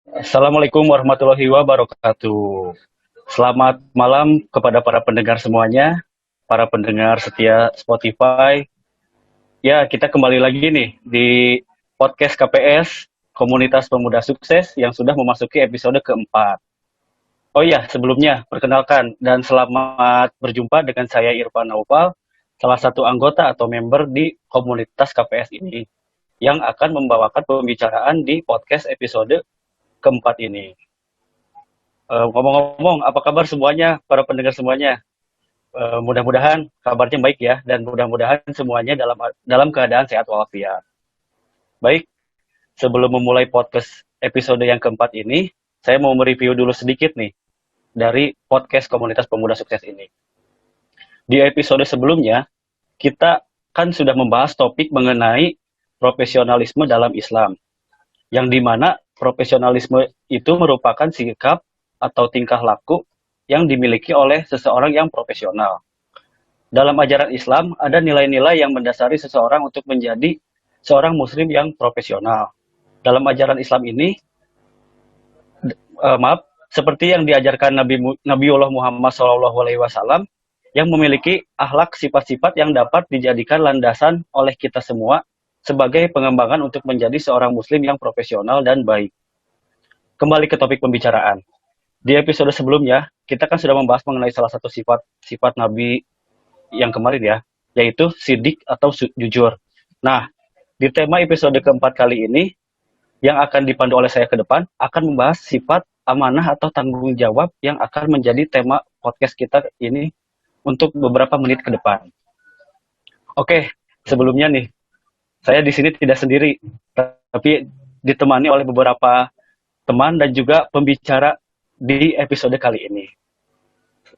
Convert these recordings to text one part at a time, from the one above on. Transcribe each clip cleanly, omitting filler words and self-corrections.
Assalamualaikum warahmatullahi wabarakatuh. Selamat malam kepada para pendengar semuanya, para pendengar setia Spotify. Ya, kita kembali lagi nih di podcast KPS, Komunitas Pemuda Sukses yang sudah memasuki episode keempat. Oh iya, sebelumnya perkenalkan dan selamat berjumpa dengan saya Irfan Naufal, salah satu anggota atau member di komunitas KPS ini yang akan membawakan pembicaraan di podcast episode keempat ini. Ngomong-ngomong, apa kabar semuanya, para pendengar semuanya? Mudah-mudahan kabarnya baik ya, dan mudah-mudahan semuanya dalam keadaan sehat walafiat. Baik, sebelum memulai podcast episode yang keempat ini, saya mau mereview dulu sedikit nih dari podcast Komunitas Pemuda Sukses ini. Di episode sebelumnya, kita kan sudah membahas topik mengenai profesionalisme dalam Islam, yang dimana profesionalisme itu merupakan sikap atau tingkah laku yang dimiliki oleh seseorang yang profesional. Dalam ajaran Islam, ada nilai-nilai yang mendasari seseorang untuk menjadi seorang muslim yang profesional. Dalam ajaran Islam ini, maaf, seperti yang diajarkan Nabiullah Muhammad SAW, yang memiliki akhlak sifat-sifat yang dapat dijadikan landasan oleh kita semua sebagai pengembangan untuk menjadi seorang muslim yang profesional dan baik. Kembali ke topik pembicaraan. Di episode sebelumnya, kita kan sudah membahas mengenai salah satu sifat Nabi yang kemarin ya, yaitu sidik atau jujur. Nah, di tema episode keempat kali ini, yang akan dipandu oleh saya ke depan, akan membahas sifat amanah atau tanggung jawab yang akan menjadi tema podcast kita ini untuk beberapa menit ke depan. Oke, sebelumnya nih, saya di sini tidak sendiri, tapi ditemani oleh beberapa teman dan juga pembicara di episode kali ini.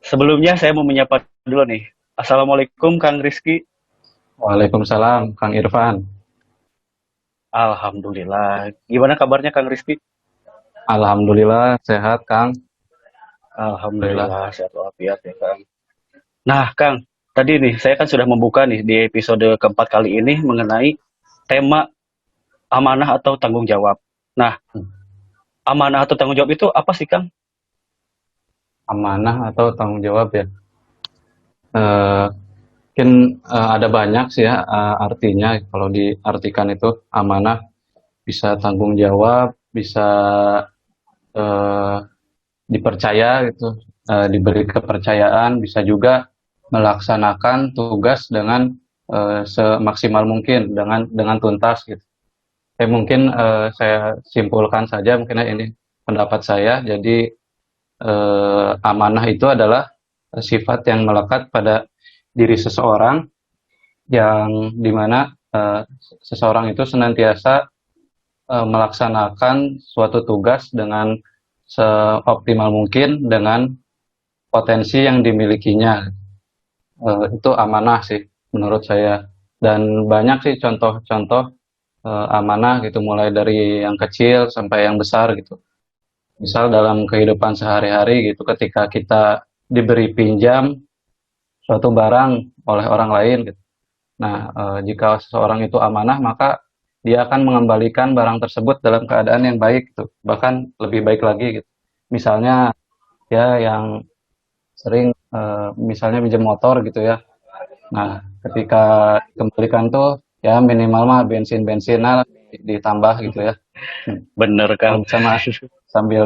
Sebelumnya saya mau menyapa dulu nih. Assalamualaikum Kang Rizky. Waalaikumsalam, Kang Irfan. Alhamdulillah. Gimana kabarnya Kang Rizky? Alhamdulillah sehat, Kang. Alhamdulillah. Alhamdulillah sehat walafiat ya Kang. Nah Kang, tadi nih saya kan sudah membuka nih di episode keempat kali ini mengenai tema amanah atau tanggung jawab. Nah, amanah atau tanggung jawab itu apa sih Kang? Amanah atau tanggung jawab ya. Eh, Mungkin ada banyak sih ya artinya. Kalau diartikan itu amanah bisa tanggung jawab, bisa eh, dipercaya gitu, diberi kepercayaan, bisa juga melaksanakan tugas dengan semaksimal mungkin dengan tuntas gitu. Mungkin saya simpulkan saja mungkin ini pendapat saya. Jadi amanah itu adalah sifat yang melekat pada diri seseorang yang dimana seseorang itu senantiasa melaksanakan suatu tugas dengan seoptimal mungkin dengan potensi yang dimilikinya. Itu amanah sih menurut saya. Dan banyak sih contoh-contoh amanah gitu, mulai dari yang kecil sampai yang besar gitu. Misal dalam kehidupan sehari-hari gitu, ketika kita diberi pinjam suatu barang oleh orang lain gitu. Nah, jika seseorang itu amanah, maka dia akan mengembalikan barang tersebut dalam keadaan yang baik gitu, bahkan lebih baik lagi gitu. Misalnya ya yang sering misalnya pinjam motor gitu ya. Nah, ketika dikembalikan tuh ya minimal mah bensin-bensinnya ditambah gitu ya. Bener Kalau Kang. bisa mah sambil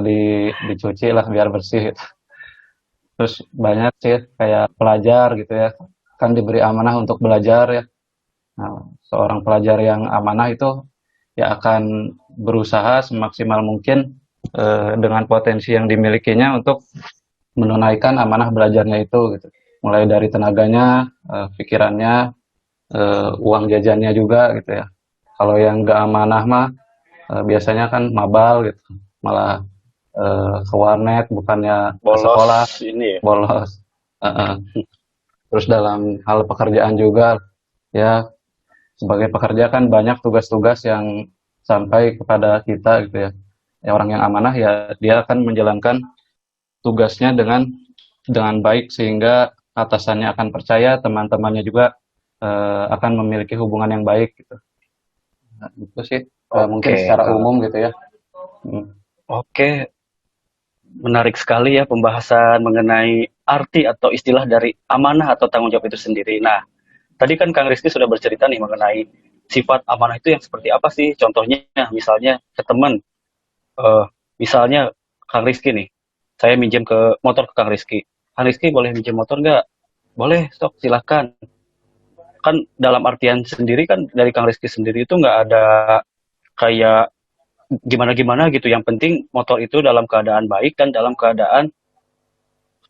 dicuci lah biar bersih gitu. Terus banyak sih kayak pelajar gitu ya, kan diberi amanah untuk belajar ya. Nah, seorang pelajar yang amanah itu ya akan berusaha semaksimal mungkin dengan potensi yang dimilikinya untuk menunaikan amanah belajarnya itu gitu. Mulai dari tenaganya, pikirannya, uang jajannya juga gitu ya. Kalau yang gak amanah mah biasanya kan mabal gitu, malah ke warnet bukannya ke Bolos sekolah, ini ya. bolos. Uh-uh. Terus dalam hal pekerjaan juga ya, sebagai pekerja kan banyak tugas-tugas yang sampai kepada kita gitu ya. Ya orang yang amanah ya dia akan menjalankan tugasnya dengan baik sehingga atasannya akan percaya, teman-temannya juga akan memiliki hubungan yang baik gitu. Nah, itu sih mungkin Oke secara Kang. umum gitu ya. Hmm. Oke, menarik sekali ya pembahasan mengenai arti atau istilah dari amanah atau tanggung jawab itu sendiri. Nah, tadi kan Kang Rizky sudah bercerita nih mengenai sifat amanah itu yang seperti apa sih? Contohnya, misalnya ke teman, eh, misalnya Kang Rizky nih, saya minjem ke motor ke Kang Rizky. Kang Rizky boleh minjem motor nggak? Boleh, sok silakan. Kan dalam artian sendiri kan dari Kang Rizky sendiri itu nggak ada kayak gimana-gimana gitu. Yang penting motor itu dalam keadaan baik dan dalam keadaan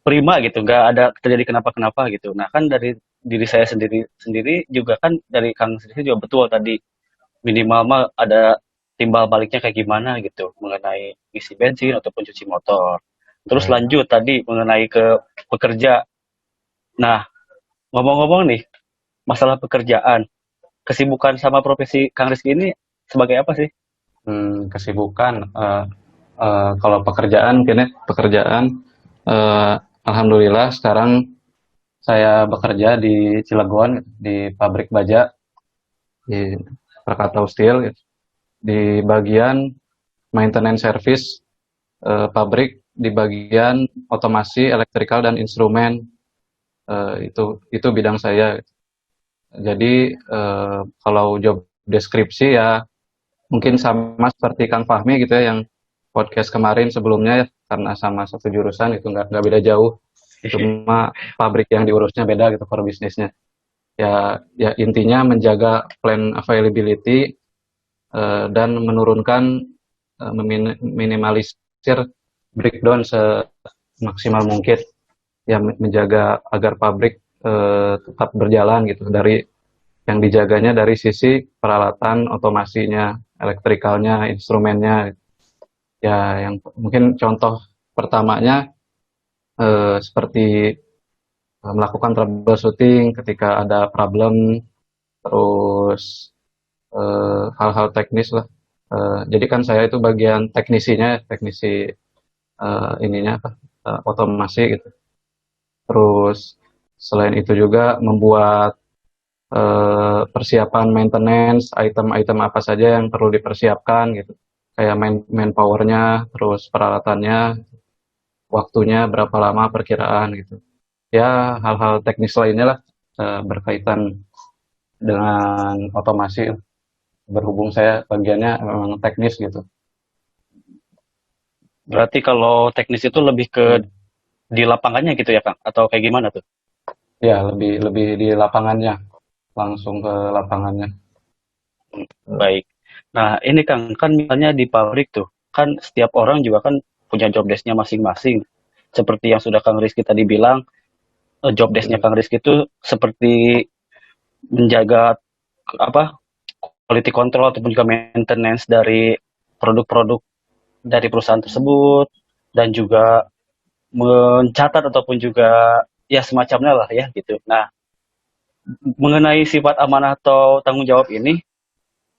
prima gitu, nggak ada terjadi kenapa-kenapa gitu. Nah kan dari diri saya sendiri sendiri juga kan dari Kang sendiri juga betul tadi minimal mah ada timbal baliknya kayak gimana gitu mengenai isi bensin ataupun cuci motor. Terus Ya. lanjut tadi mengenai ke pekerja. Nah, ngomong-ngomong nih masalah pekerjaan, kesibukan sama profesi Kang Rizky ini sebagai apa sih? Kesibukan, kalau pekerjaan mungkin ya, pekerjaan, eh, alhamdulillah sekarang saya bekerja di Cilegon, di pabrik baja, di Krakatau Steel, gitu. Di bagian maintenance service, pabrik, di bagian otomasi, elektrikal dan instrumen, itu bidang saya. Jadi, kalau job deskripsi ya mungkin sama seperti Kang Fahmi gitu ya, yang podcast kemarin sebelumnya ya, karena sama satu jurusan itu nggak beda jauh. Cuma pabrik yang diurusnya beda gitu, core bisnisnya. Ya intinya menjaga plan availability, dan menurunkan, meminimalisir breakdown semaksimal mungkin. Ya menjaga agar pabrik, tetap berjalan gitu, dari yang dijaganya dari sisi peralatan otomasinya, elektrikalnya, instrumennya. Ya yang mungkin contoh pertamanya, seperti melakukan troubleshooting ketika ada problem, terus hal-hal teknis lah. Jadi kan saya itu bagian teknisinya, teknisi, ininya apa, otomasi gitu. Terus selain itu juga membuat, persiapan maintenance, item-item apa saja yang perlu dipersiapkan gitu. Kayak manpower-nya, terus peralatannya, waktunya berapa lama perkiraan gitu. Ya hal-hal teknis lainnya lah, berkaitan dengan otomasi. Berhubung saya bagiannya memang teknis gitu. Berarti kalau teknis itu lebih ke Hmm. di lapangannya gitu ya Kang? Atau kayak gimana tuh? Ya lebih lebih di lapangannya, langsung ke lapangannya. Baik. Nah, ini Kang, kan misalnya di pabrik tuh, kan setiap orang juga kan punya job desk-nya masing-masing. Seperti yang sudah Kang Rizky tadi bilang, job desk-nya Kang Rizky itu seperti menjaga apa quality control ataupun juga maintenance dari produk-produk dari perusahaan tersebut dan juga mencatat ataupun juga ya semacamnya lah ya gitu. Nah, mengenai sifat amanah atau tanggung jawab ini,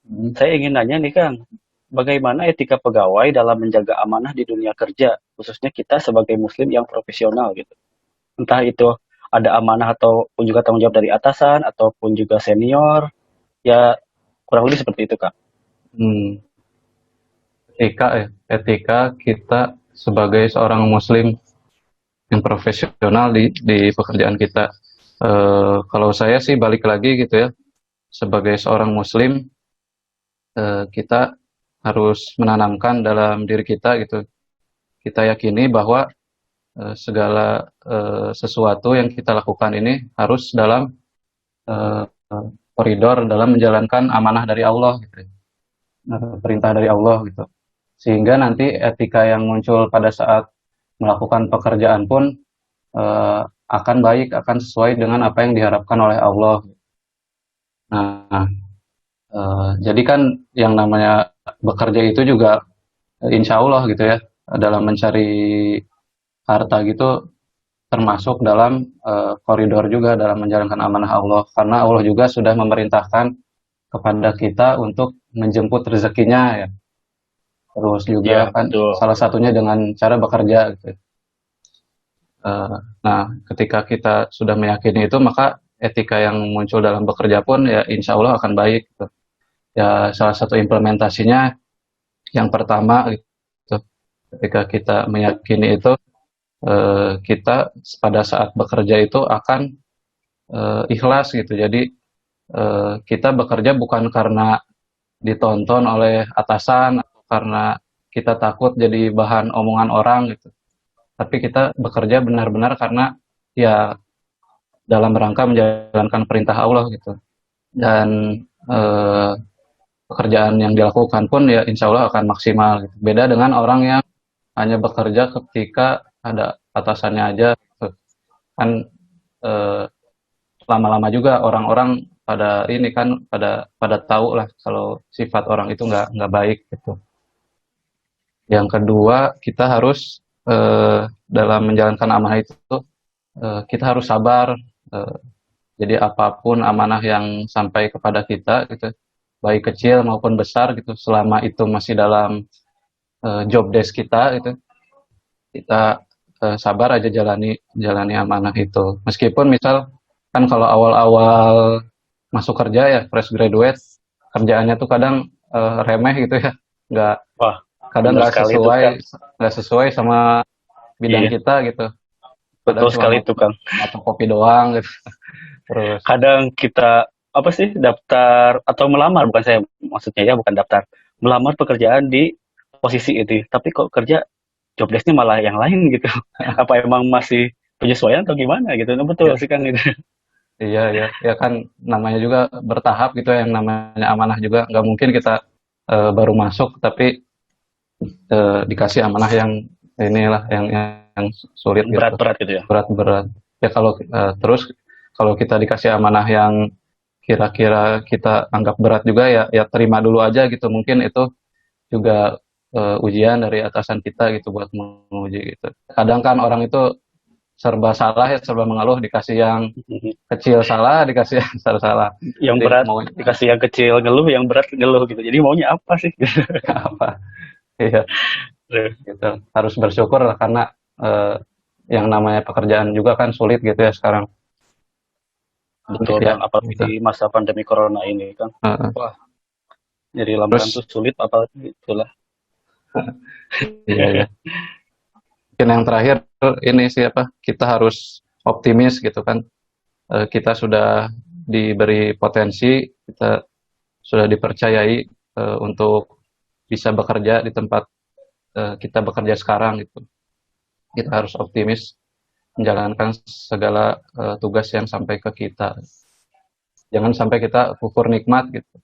Hmm. saya ingin nanya nih Kang, bagaimana etika pegawai dalam menjaga amanah di dunia kerja, khususnya kita sebagai muslim yang profesional gitu. Entah itu ada amanah ataupun juga tanggung jawab dari atasan ataupun juga senior, ya kurang lebih seperti itu Kang. Hmm. Etika ya, etika kita sebagai seorang muslim yang profesional di pekerjaan kita. Kalau saya sih balik lagi gitu ya, sebagai seorang muslim, kita harus menanamkan dalam diri kita gitu. Kita yakini bahwa, segala, sesuatu yang kita lakukan ini harus dalam, eh, koridor dalam menjalankan amanah dari Allah gitu, perintah dari Allah gitu. Sehingga nanti etika yang muncul pada saat melakukan pekerjaan pun, akan baik, akan sesuai dengan apa yang diharapkan oleh Allah. Nah, jadi kan yang namanya bekerja itu juga, insya Allah gitu ya, dalam mencari harta gitu termasuk dalam, koridor juga dalam menjalankan amanah Allah. Karena Allah juga sudah memerintahkan kepada kita untuk menjemput rezekinya ya. Terus juga Ya kan betul. salah satunya dengan cara bekerja gitu. Nah, ketika kita sudah meyakini itu, maka etika yang muncul dalam bekerja pun ya insya Allah akan baik gitu. Ya salah satu implementasinya yang pertama gitu, Ketika kita meyakini itu, kita pada saat bekerja itu akan ikhlas gitu. Jadi kita bekerja bukan karena ditonton oleh atasan atau karena kita takut jadi bahan omongan orang gitu. Tapi kita bekerja benar-benar karena ya dalam rangka menjalankan perintah Allah gitu. Dan pekerjaan yang dilakukan pun ya insya Allah akan maksimal gitu. Beda dengan orang yang hanya bekerja ketika ada atasannya aja gitu. Kan eh, lama-lama juga orang-orang pada ini kan pada tahu lah kalau sifat orang itu nggak baik gitu. Yang kedua, kita harus dalam menjalankan amanah itu kita harus sabar. eh, jadi apapun amanah yang sampai kepada kita gitu, baik kecil maupun besar gitu, selama itu masih dalam job desk kita gitu, kita sabar aja jalani amanah itu. Meskipun misal kan kalau awal-awal masuk kerja ya fresh graduate, kerjaannya tuh kadang remeh gitu ya, nggak Wah, kadang benar sekali itu Kang. nggak sesuai sama bidang Iya, kita gitu. Kadang betul cuma sekali itu Kang. atau kopi doang gitu. Terus Kadang kita apa sih daftar atau melamar, bukan saya maksudnya ya, bukan daftar, melamar pekerjaan di posisi itu, tapi kok kerja job desk-nya malah yang lain gitu. Apa emang masih penyesuaian atau gimana gitu? Nah, betul ya sih Kang itu. iya ya ya kan namanya juga bertahap gitu ya, yang namanya amanah juga nggak mungkin kita baru masuk tapi dikasih amanah yang inilah yang sulit gitu, Berat-berat gitu ya. berat-berat. Ya kalau terus kalau kita dikasih amanah yang kira-kira kita anggap berat juga ya ya terima dulu aja gitu. Mungkin itu juga ujian dari atasan kita gitu buat menguji gitu. Kadang kan orang itu serba salah ya, serba mengeluh, dikasih yang kecil salah, dikasih yang besar salah. Yang Jadi berat mau dikasih yang kecil ngeluh, yang berat ngeluh gitu. Jadi maunya apa sih? apa? Iya, gitu. Harus bersyukur lah karena eh, yang namanya pekerjaan juga kan sulit gitu ya sekarang. Betul Ya, Kang, apalagi gitu. di masa pandemi corona ini Kang. Heeh. Wah, jadi lamaran Terus tuh sulit apalagi itulah. iya ya. Mungkin yang terakhir ini sih apa? Kita harus optimis gitu kan. Kita sudah diberi potensi, kita sudah dipercayai untuk bisa bekerja di tempat kita bekerja sekarang gitu. Kita harus optimis menjalankan segala tugas yang sampai ke kita. Jangan sampai kita kufur nikmat gitu.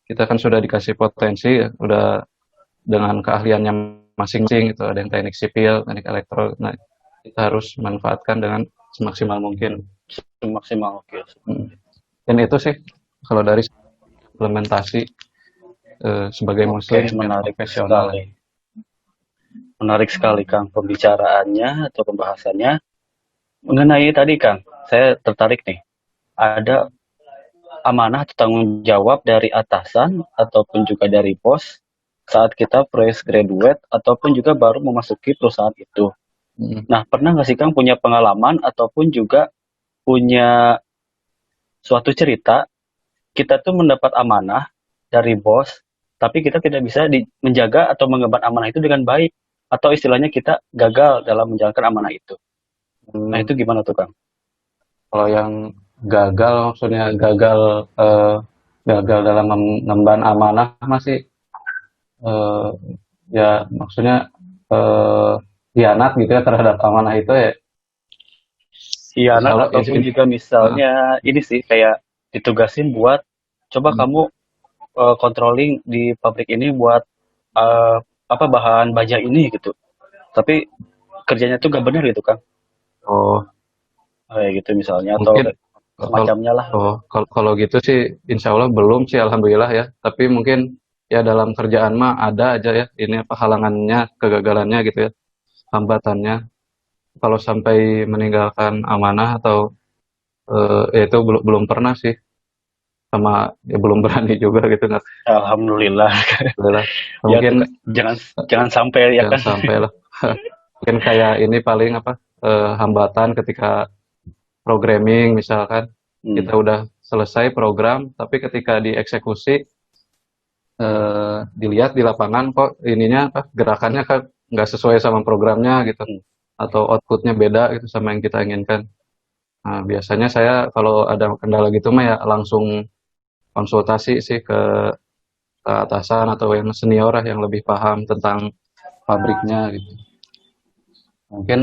Kita kan sudah dikasih potensi, udah dengan keahliannya masing-masing gitu. Ada yang teknik sipil, teknik elektro. Nah, kita harus manfaatkan dengan semaksimal mungkin. Maksimal oke. Hmm. Dan itu sih kalau dari implementasi sebagai Oke, muslim yang menarik profesional. sekali. Menarik sekali Kang pembicaraannya atau pembahasannya mengenai tadi Kang. Saya tertarik nih. Ada amanah atau tanggung jawab dari atasan ataupun juga dari bos saat kita fresh graduate ataupun juga baru memasuki perusahaan itu. Hmm. Nah, pernah nggak sih Kang punya pengalaman ataupun juga punya suatu cerita kita tuh mendapat amanah dari bos, tapi kita tidak bisa menjaga atau mengemban amanah itu dengan baik, atau istilahnya kita gagal dalam menjalankan amanah itu. Nah, Hmm. itu gimana tuh Kang? Kalau yang gagal maksudnya gagal dalam mengemban amanah masih eh, ya maksudnya eh, hianat gitu ya terhadap amanah itu ya insya Hianat Allah ataupun juga misalnya ini sih kayak ditugasin buat coba kamu controlling di pabrik ini buat eh, apa bahan baja ini gitu. Tapi kerjanya tuh gak benar gitu Kang. oh Kayak gitu misalnya atau mungkin kalau semacamnya lah. kalau gitu sih insya Allah belum sih alhamdulillah ya, tapi mungkin ya dalam kerjaan mah ada aja ya ini apa halangannya, kegagalannya gitu ya, hambatannya. Kalau sampai meninggalkan amanah atau ya itu belum belum pernah sih, sama ya belum berani juga gitu nggak. Alhamdulillah. Alhamdulillah. Ya Mungkin tuh Kak. Jangan jangan sampai ya jangan kan. sampai lah. Mungkin kayak ini paling apa hambatan ketika programming misalkan Hmm. kita udah selesai program tapi ketika dieksekusi dilihat di lapangan kok ininya apa gerakannya nggak sesuai sama programnya gitu, Hmm. atau outputnya beda gitu sama yang kita inginkan. Nah, biasanya saya kalau ada kendala gitu mah ya langsung konsultasi sih ke atasan atau yang senior lah yang lebih paham tentang pabriknya gitu. Mungkin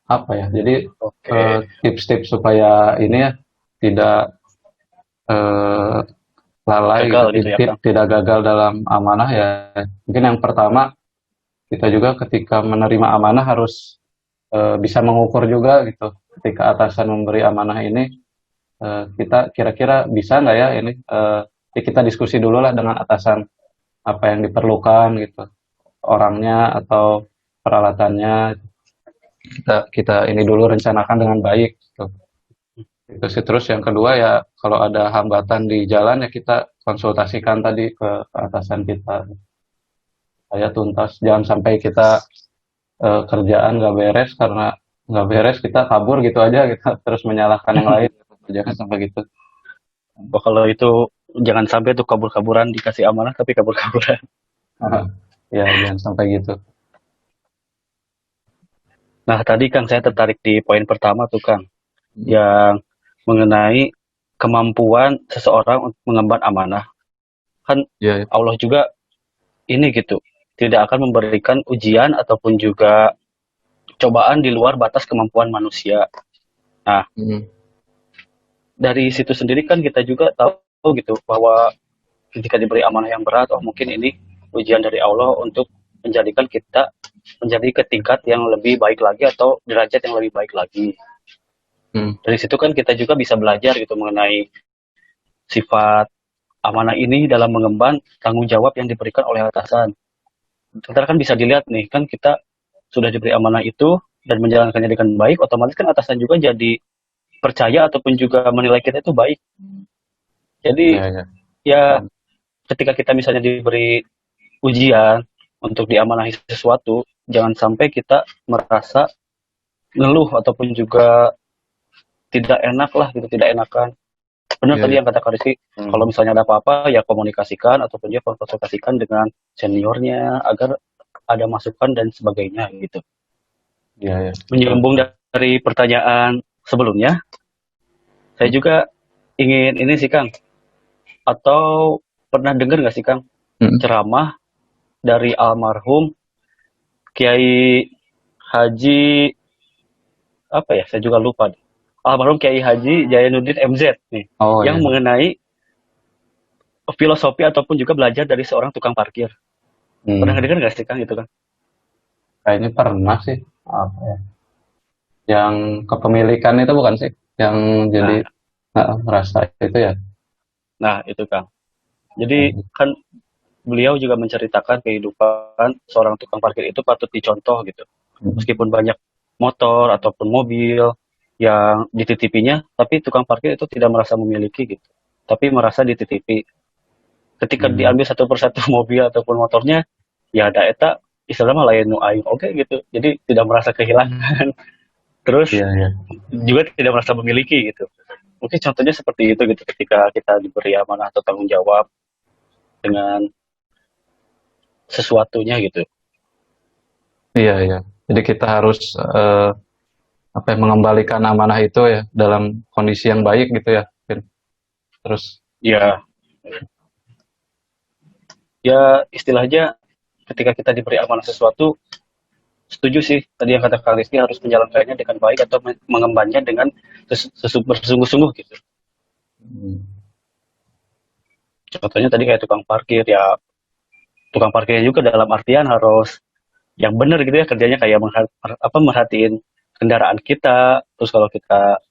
apa ya? Jadi Oke, tips-tips supaya ini ya tidak eh, lalai gitu, gagal gitu ya Kang. tidak gagal dalam amanah ya. Mungkin yang pertama kita juga ketika menerima amanah harus bisa mengukur juga gitu. Ketika atasan memberi amanah ini, kita kira-kira bisa nggak ya ini? Ya kita diskusi dulu lah dengan atasan apa yang diperlukan gitu, orangnya atau peralatannya. Kita ini dulu rencanakan dengan baik gitu. Itu sih. Terus yang kedua ya kalau ada hambatan di jalan ya kita konsultasikan tadi ke atasan kita supaya tuntas. Jangan sampai kita kerjaan nggak beres karena nggak beres kita kabur gitu aja kita terus menyalahkan yang lain. Jangan sampai gitu. Oh, kalau itu jangan sampai tuh kabur-kaburan dikasih amanah tapi kabur-kaburan. Ya jangan sampai gitu. Nah, tadi Kang saya tertarik di poin pertama tuh Kang, yang mengenai kemampuan seseorang untuk mengemban amanah. Kan Ya, ya. Allah juga ini gitu, tidak akan memberikan ujian ataupun juga cobaan di luar batas kemampuan manusia. Nah, Hmm. dari situ sendiri kan kita juga tahu gitu bahwa ketika diberi amanah yang berat, oh mungkin ini ujian dari Allah untuk menjadikan kita menjadi ke tingkat yang lebih baik lagi atau derajat yang lebih baik lagi. Hmm. Dari situ kan kita juga bisa belajar gitu mengenai sifat amanah ini dalam mengemban tanggung jawab yang diberikan oleh atasan. Kita kan bisa dilihat nih, kan kita sudah diberi amanah itu dan menjalankannya dengan baik, otomatis kan atasan juga jadi percaya ataupun juga menilai kita itu baik. Jadi Ya, ya. ya Paham. ketika kita misalnya diberi ujian untuk diamanahi sesuatu, jangan sampai kita merasa ngeluh ataupun juga tidak enak lah gitu, tidak enakan. Benar Ya, tadi ya. yang kata Kak Rizky, Hmm. kalau misalnya ada apa-apa ya komunikasikan ataupun juga konsultasikan dengan seniornya agar ada masukan dan sebagainya gitu. Ya, ya. Betul, Menyambung betul. dari pertanyaan sebelumnya, saya Hmm. juga ingin ini sih Kang, atau pernah dengar nggak sih Kang Hmm. ceramah dari almarhum Kiai Haji apa ya? Saya juga lupa. Almarhum Kiai Haji Jainuddin MZ nih, Oh yang ya. mengenai filosofi ataupun juga belajar dari seorang tukang parkir. Pernah Hmm. dengar nggak sih Kang itu Kang? Kayaknya pernah sih. Apa ya? Yang kepemilikan itu bukan sih? Yang jadi Nah, merasa itu ya. nah itu Kang. Jadi Hmm. kan beliau juga menceritakan kehidupan seorang tukang parkir itu patut dicontoh gitu. Hmm. Meskipun banyak motor ataupun mobil yang dititipinya, tapi tukang parkir itu tidak merasa memiliki gitu. Tapi merasa dititipi. Ketika Hmm. diambil satu persatu mobil ataupun motornya, ya ada eta istilahnya lain nu aing oke gitu. Jadi tidak merasa kehilangan. Terus Iya, iya. juga tidak merasa memiliki gitu. Mungkin contohnya seperti itu gitu ketika kita diberi amanah atau tanggung jawab dengan sesuatunya gitu. Iya, iya. Jadi kita harus apa ya, mengembalikan amanah itu ya dalam kondisi yang baik gitu ya. Terus Ya, ya istilahnya ketika kita diberi amanah sesuatu, setuju sih tadi yang kata Kang Rizky harus menjalankannya dengan baik atau mengembannya dengan bersungguh-sungguh gitu. hmm, Contohnya tadi kayak tukang parkir ya, tukang parkirnya juga dalam artian harus yang benar gitu ya kerjanya kayak merhatiin kendaraan kita, terus kalau kita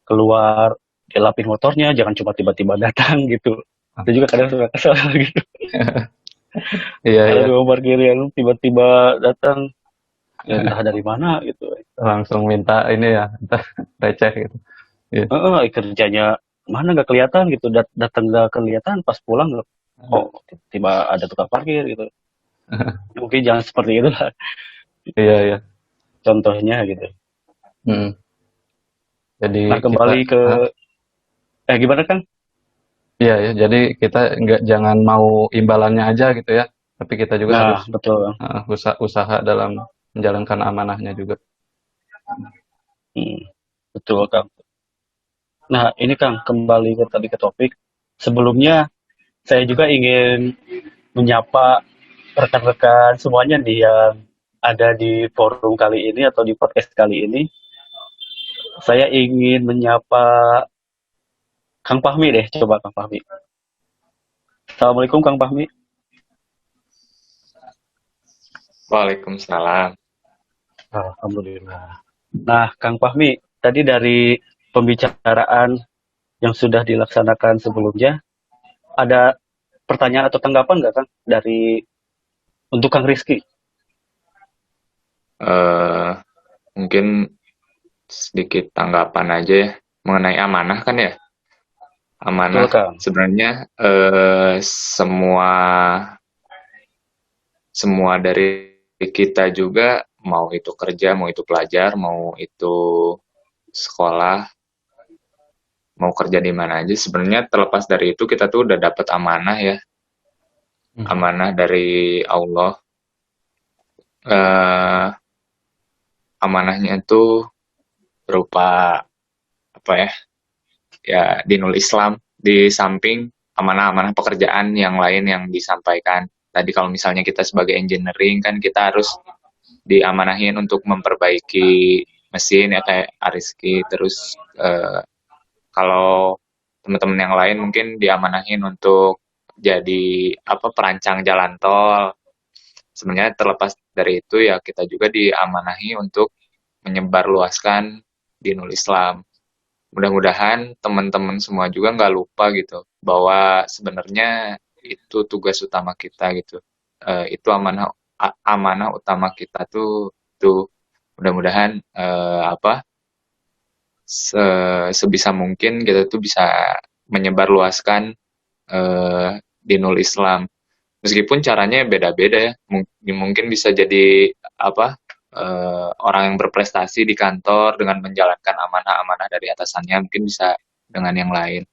keluar dilapin motornya jangan cuma tiba-tiba datang gitu. Itu juga kadang suka kesel gitu. iya, Ada iya. tukang parkir yang tiba-tiba datang ya entah dari mana gitu. Langsung minta ini ya, minta receh gitu. Iya. Kerjanya mana nggak kelihatan gitu, datang nggak kelihatan, pas pulang oh tiba ada tukang parkir gitu. Mungkin jangan seperti itu lah Iya, iya. contohnya gitu. Hmm. Jadi Nah kita kembali ke gimana kan? iya ya, jadi kita jangan mau imbalannya aja gitu ya. Tapi kita juga harus Nah betul. usaha dalam menjalankan amanahnya juga. Hmm, betul Kang. Nah ini Kang, kembali ke tadi ke topik. Sebelumnya saya juga ingin menyapa rekan-rekan semuanya nih yang ada di forum kali ini atau di podcast kali ini. Saya ingin menyapa Kang Fahmi deh, coba Kang Fahmi. Assalamualaikum Kang Fahmi. Waalaikumsalam. Alhamdulillah. Nah, Kang Fahmi, tadi dari pembicaraan yang sudah dilaksanakan sebelumnya, ada pertanyaan atau tanggapan nggak Kang dari untuk Kang Rizky? Eh, Mungkin sedikit tanggapan aja ya mengenai amanah kan ya. Betul Amanah Kang. sebenarnya semua semua dari kita juga, mau itu kerja, mau itu pelajar, mau itu sekolah, mau kerja di mana aja. Sebenarnya terlepas dari itu kita tuh udah dapat amanah ya, amanah dari Allah. Eh, Amanahnya itu berupa apa ya? Ya dinul Islam, di samping amanah-amanah pekerjaan yang lain yang disampaikan. Tadi kalau misalnya kita sebagai engineering kan kita harus diamanahin untuk memperbaiki mesin ya kayak Ariski. Terus kalau teman-teman yang lain mungkin diamanahin untuk jadi apa perancang jalan tol. Sebenarnya terlepas dari itu ya kita juga diamanahi untuk menyebarluaskan dinul Islam. Mudah-mudahan teman-teman semua juga nggak lupa gitu bahwa sebenarnya itu tugas utama kita gitu. Itu amanah utama kita tuh mudah-mudahan apa sebisa mungkin kita tuh bisa menyebarluaskan dinul Islam. Meskipun caranya beda-beda ya. Mungkin bisa jadi apa orang yang berprestasi di kantor dengan menjalankan amanah-amanah dari atasannya, mungkin bisa dengan yang lain.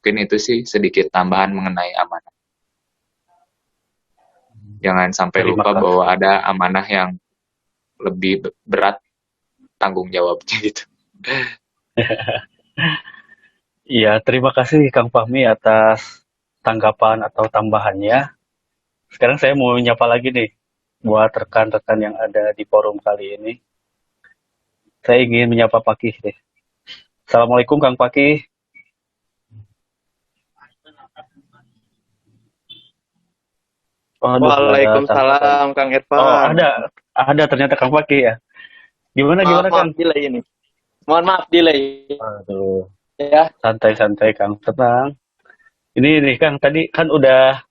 Mungkin itu sih sedikit tambahan mengenai amanah. Jangan sampai Terima lupa kasih. bahwa ada amanah yang lebih berat tanggung jawabnya gitu. Iya, terima kasih Kang Fahmi atas tanggapan atau tambahannya. Sekarang saya mau nyapa lagi nih buat rekan-rekan yang ada di forum kali ini. Saya ingin menyapa Pakih deh. Assalamualaikum Kang Pakih. Waduh, nggak ada tanggapan. Waalaikumsalam Kang Oh, Irfan. ada ternyata Kang Pakih ya. Gimana Maaf Kang? delay ini. Mohon maaf delay Aduh, ya. santai-santai Kang, tenang. Ini nih Kang, tadi kan udah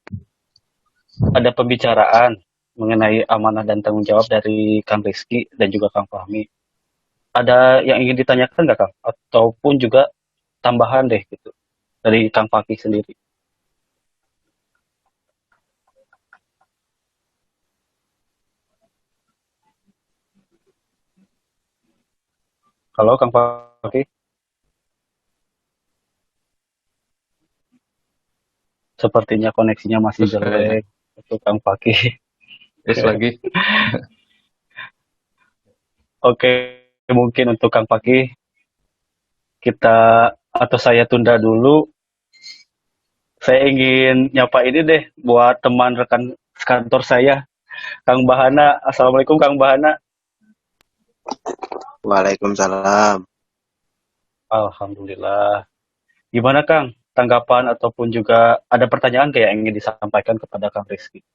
ada pembicaraan mengenai amanah dan tanggung jawab dari Kang Rizky dan juga Kang Fahmi. Ada yang ingin ditanyakan nggak Kang? Ataupun juga tambahan deh gitu dari Kang Fakih sendiri. Kalau Kang Fakih, sepertinya koneksinya masih Terus kayaknya jelek untuk Kang Fakih. terus lagi. Oke, mungkin untuk Kang Fakih kita atau saya tunda dulu. Saya ingin nyapa ini deh buat teman rekan kantor saya, Kang Bahana. Assalamualaikum Kang Bahana. Waalaikumsalam. Alhamdulillah. Gimana Kang? Tanggapan ataupun juga ada pertanyaan kayak yang ingin disampaikan kepada Kang Rizky?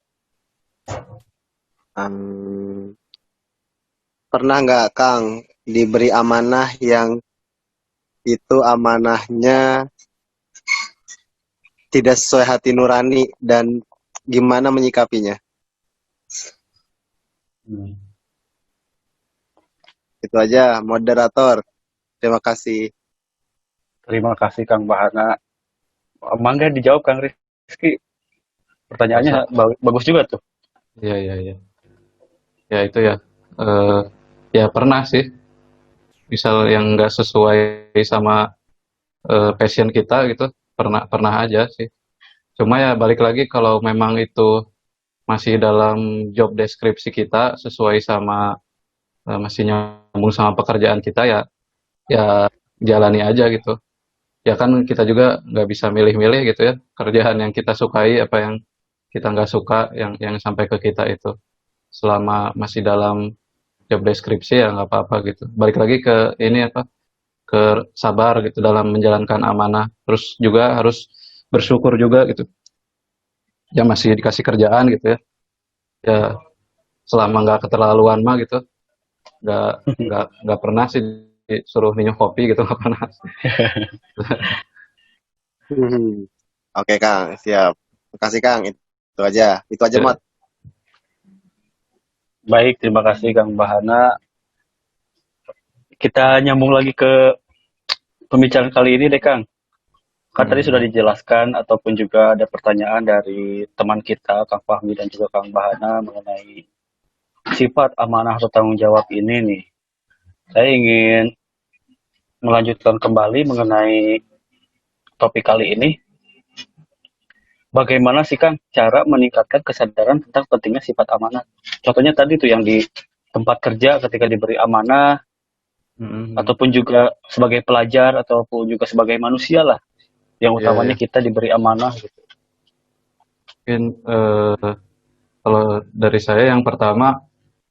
Pernah nggak Kang diberi amanah yang itu amanahnya tidak sesuai hati nurani dan gimana menyikapinya? Itu aja, moderator. Terima kasih. Terima kasih Kang Bahana. Mangga dijawab Kang Rizky. Pertanyaannya bagus juga tuh. Iya. Ya itu ya. Ya pernah sih. Misal yang nggak sesuai sama passion kita gitu, pernah aja sih. Cuma ya balik lagi kalau memang itu masih dalam job deskripsi kita sesuai sama masih nyambung sama pekerjaan kita ya jalani aja gitu. Ya kan kita juga nggak bisa milih-milih gitu ya kerjaan yang kita sukai apa yang kita nggak suka yang sampai ke kita itu. Selama masih dalam job deskripsi ya nggak apa-apa gitu. Balik lagi ke ini apa ke sabar gitu dalam menjalankan amanah. Terus juga harus bersyukur juga gitu. Ya masih dikasih kerjaan gitu ya. Ya selama nggak keterlaluan mah gitu. Nggak pernah sih disuruh minum kopi gitu nggak pernah. Hmm. Oke Kang, siap. Makasih Kang. Itu aja. Itu aja Ya, Mat. Baik, terima kasih Kang Bahana. Kita nyambung lagi ke pembicaraan kali ini deh Kang. Kan tadi sudah dijelaskan ataupun juga ada pertanyaan dari teman kita Kang Fahmi dan juga Kang Bahana mengenai sifat amanah atau tanggung jawab ini nih. Saya ingin melanjutkan kembali mengenai topik kali ini. Bagaimana sih Kang cara meningkatkan kesadaran tentang pentingnya sifat amanah? Contohnya tadi tuh yang di tempat kerja ketika diberi amanah, ataupun juga sebagai pelajar, ataupun juga sebagai manusia lah, yang ya, utamanya kita diberi amanah gitu. mungkin kalau dari saya yang pertama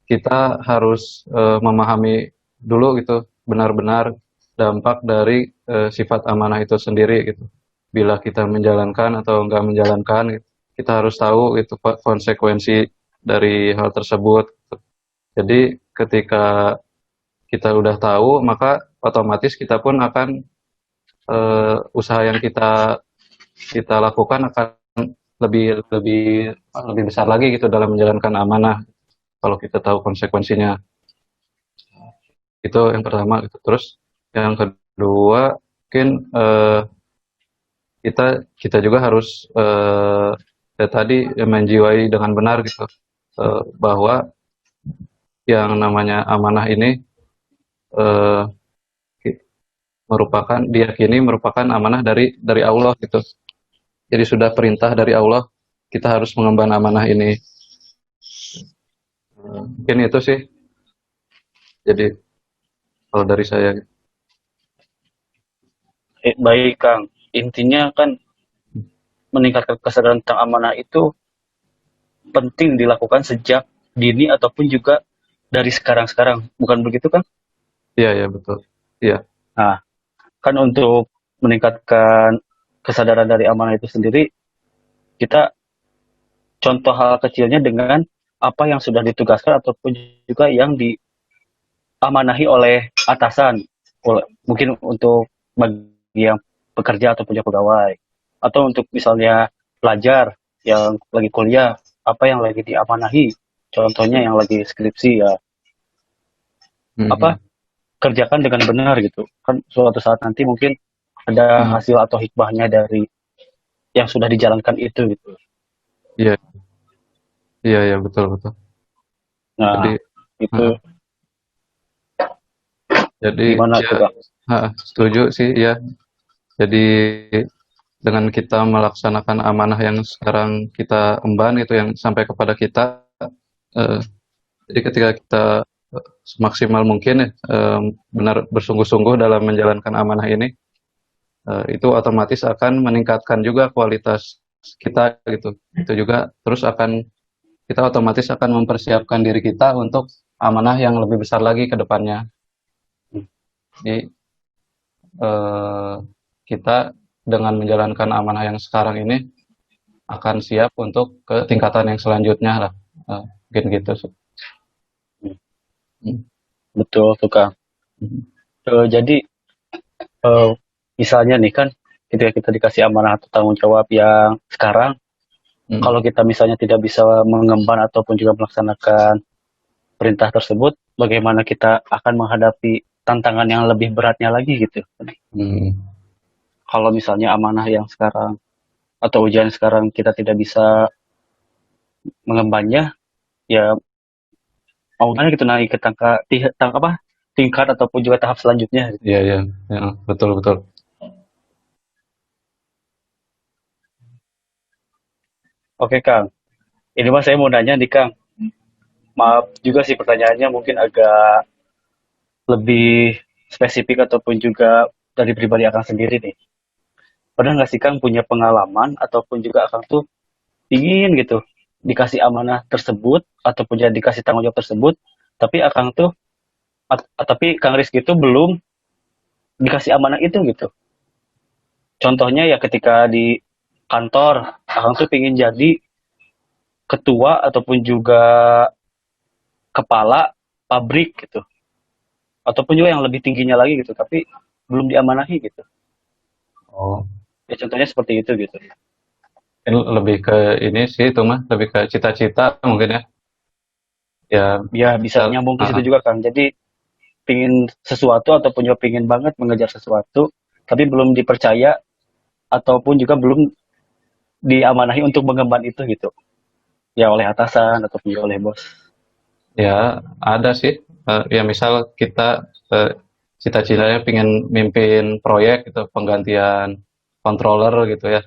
kita harus memahami dulu gitu benar-benar dampak dari sifat amanah itu sendiri gitu. Bila kita menjalankan atau enggak menjalankan, gitu, kita harus tahu itu konsekuensi dari hal tersebut. Jadi ketika kita udah tahu, maka otomatis kita pun akan usaha yang kita lakukan akan lebih lebih lebih besar lagi gitu dalam menjalankan amanah kalau kita tahu konsekuensinya. Itu yang pertama gitu. Terus yang kedua mungkin kita juga harus ya tadi menjiwai dengan benar gitu bahwa yang namanya amanah ini eh, diyakini merupakan amanah dari Allah gitu. Jadi sudah perintah dari Allah kita harus mengemban amanah ini. Mungkin itu sih. Jadi kalau dari saya. Baik Kang, intinya kan meningkatkan kesadaran tentang amanah itu penting dilakukan sejak dini ataupun juga dari sekarang-sekarang. Bukan begitu Kang? Iya ya betul. Iya. Nah, kan untuk meningkatkan kesadaran dari amanah itu sendiri, kita contoh hal kecilnya dengan apa yang sudah ditugaskan ataupun juga yang diamanahi oleh atasan. Mungkin untuk bagi yang pekerja ataupun juga pegawai. Atau untuk misalnya pelajar yang lagi kuliah, apa yang lagi diamanahi. Contohnya yang lagi skripsi ya, apa kerjakan dengan benar gitu. Kan suatu saat nanti mungkin ada hasil atau hikmahnya dari yang sudah dijalankan itu gitu. Iya. Iya ya betul betul. Nah, Jadi itu jadi gimana ya tuh Kang? setuju sih ya. Jadi dengan kita melaksanakan amanah yang sekarang kita emban itu yang sampai kepada kita, eh, jadi ketika kita semaksimal mungkin ya benar bersungguh-sungguh dalam menjalankan amanah ini, itu otomatis akan meningkatkan juga kualitas kita gitu. Itu juga terus kita otomatis akan mempersiapkan diri kita untuk amanah yang lebih besar lagi ke depannya. Jadi kita dengan menjalankan amanah yang sekarang ini akan siap untuk ke tingkatan yang selanjutnya lah. Mungkin gitu sih. Betul tuh Kang. Jadi misalnya nih kan ketika kita dikasih amanah atau tanggung jawab yang sekarang, kalau kita misalnya tidak bisa mengemban ataupun juga melaksanakan perintah tersebut, bagaimana kita akan menghadapi tantangan yang lebih beratnya lagi gitu. Kalau misalnya amanah yang sekarang atau ujian sekarang kita tidak bisa mengembannya, ya mau gimana gitu naik ke tingkat ataupun juga tahap selanjutnya. Gitu. Iya, ya, betul betul. Oke Kang, Ini mas saya mau nanya nih Kang. Maaf juga sih pertanyaannya mungkin agak lebih spesifik ataupun juga dari pribadi Akang sendiri nih. Pernah nggak sih Kang punya pengalaman ataupun juga Akang tuh ingin gitu dikasih amanah tersebut ataupun juga dikasih tanggung jawab tersebut, tapi Akang tuh tapi Kang Rizky itu belum dikasih amanah itu gitu. Contohnya ya ketika di kantor, Akang tuh pengen jadi ketua ataupun juga kepala pabrik gitu. Ataupun juga yang lebih tingginya lagi gitu, tapi belum diamanahi gitu. Oh, Ya contohnya seperti itu gitu. ini lebih ke ini sih itu mah, lebih ke cita-cita mungkin ya. Ya, Ya bisa nyambung ke situ juga Kang. Jadi pingin sesuatu ataupun juga pingin banget mengejar sesuatu, tapi belum dipercaya ataupun juga belum diamanahi untuk mengemban itu gitu. Ya oleh atasan ataupun juga oleh bos. ya ada sih. Ya misal kita cita-citanya pengen mimpin proyek gitu, penggantian controller gitu ya.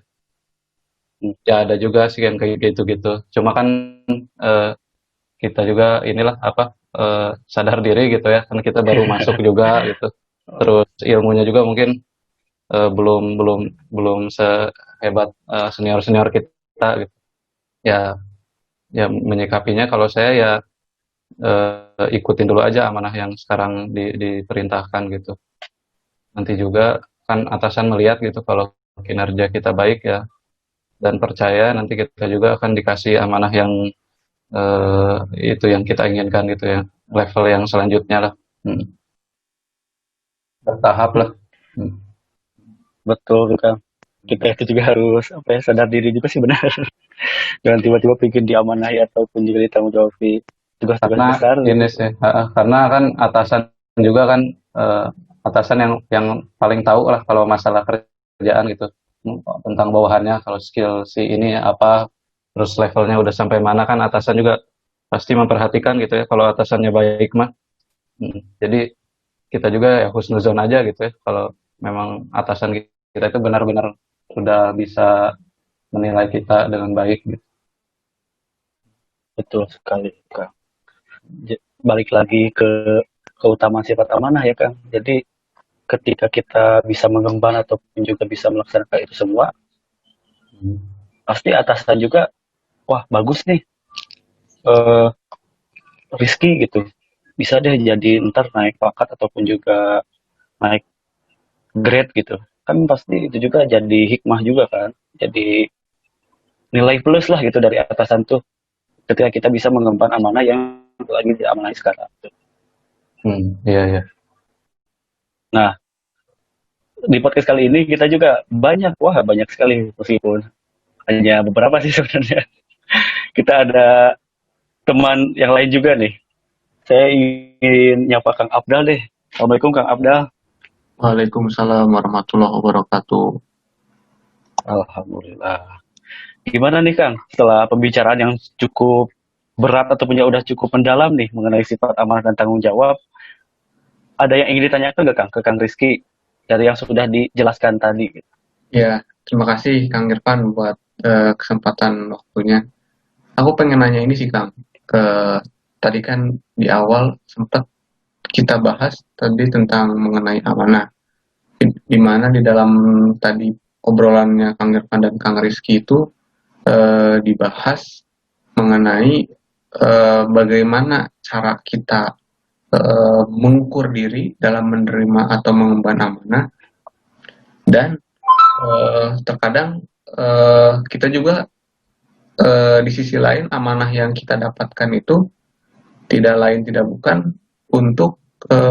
Hmm. Ya ada juga sih yang kayak gitu-gitu. Cuma kan eh, kita juga inilah apa sadar diri gitu ya, karena kita baru masuk juga gitu. Terus ilmunya juga mungkin belum belum belum sehebat senior-senior kita gitu. Ya ya menyikapinya kalau saya ya ikutin dulu aja amanah yang sekarang diperintahkan gitu. Nanti juga kan atasan melihat gitu kalau kinerja kita baik ya dan percaya nanti kita juga akan dikasih amanah yang itu yang kita inginkan gitu ya, level yang selanjutnya lah. Bertahap lah. Betul Kang. Kita itu juga harus apa ya sadar diri juga sih benar. Jangan tiba-tiba pikir diamanahi ataupun juga ditanggung jawabi tugas-tugas Karena besar ini gitu. sih, karena kan atasan juga kan atasan yang paling tahu lah kalau masalah kerjaan gitu, tentang bawahannya, kalau skill si ini apa, terus levelnya udah sampai mana kan atasan juga pasti memperhatikan gitu ya kalau atasannya baik mah. Jadi kita juga ya husnuzon aja gitu ya kalau memang atasan kita itu benar-benar sudah bisa menilai kita dengan baik gitu. Betul sekali Kang. Balik lagi ke keutamaan sifat amanah ya Kang. Jadi ketika kita bisa mengemban ataupun juga bisa melaksanakan itu semua, pasti atasan juga, wah bagus nih, eh Rizky gitu. Bisa deh jadi ntar naik pangkat ataupun juga naik grade gitu. Kan pasti itu juga jadi hikmah juga kan. Jadi nilai plus lah gitu dari atasan tuh ketika kita bisa mengemban amanah yang lagi diamanahi sekarang. Iya iya. Nah, di podcast kali ini kita juga banyak sekali meskipun hanya beberapa sih sebenarnya. Kita ada teman yang lain juga nih. Saya ingin nyapa Kang Abdal deh. Assalamualaikum Kang Abdal. Waalaikumsalam warahmatullahi wabarakatuh. Alhamdulillah. Gimana nih Kang, setelah pembicaraan yang cukup berat ataupun ya udah cukup mendalam nih mengenai sifat amanah dan tanggung jawab, ada yang ingin ditanyakan nggak Kang ke Kang Rizky dari yang sudah dijelaskan tadi? Ya, terima kasih Kang Irfan buat kesempatan waktunya. Aku pengen nanya ini sih Kang, tadi kan di awal sempat kita bahas tadi tentang mengenai amanah, di mana di dalam tadi obrolannya Kang Irfan dan Kang Rizky itu dibahas mengenai bagaimana cara kita mengukur diri dalam menerima atau mengemban amanah, dan terkadang kita juga di sisi lain amanah yang kita dapatkan itu tidak lain tidak bukan untuk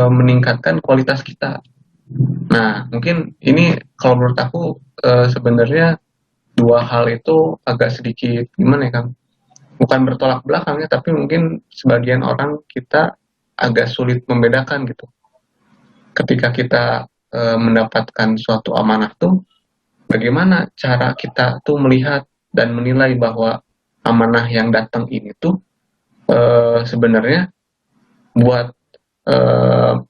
meningkatkan kualitas kita. Nah, mungkin ini kalau menurut aku sebenarnya dua hal itu agak sedikit gimana ya Kang? Bukan bertolak belakang ya, tapi mungkin sebagian orang kita agak sulit membedakan gitu. Ketika kita mendapatkan suatu amanah tuh, bagaimana cara kita tuh melihat dan menilai bahwa amanah yang datang ini tuh sebenarnya buat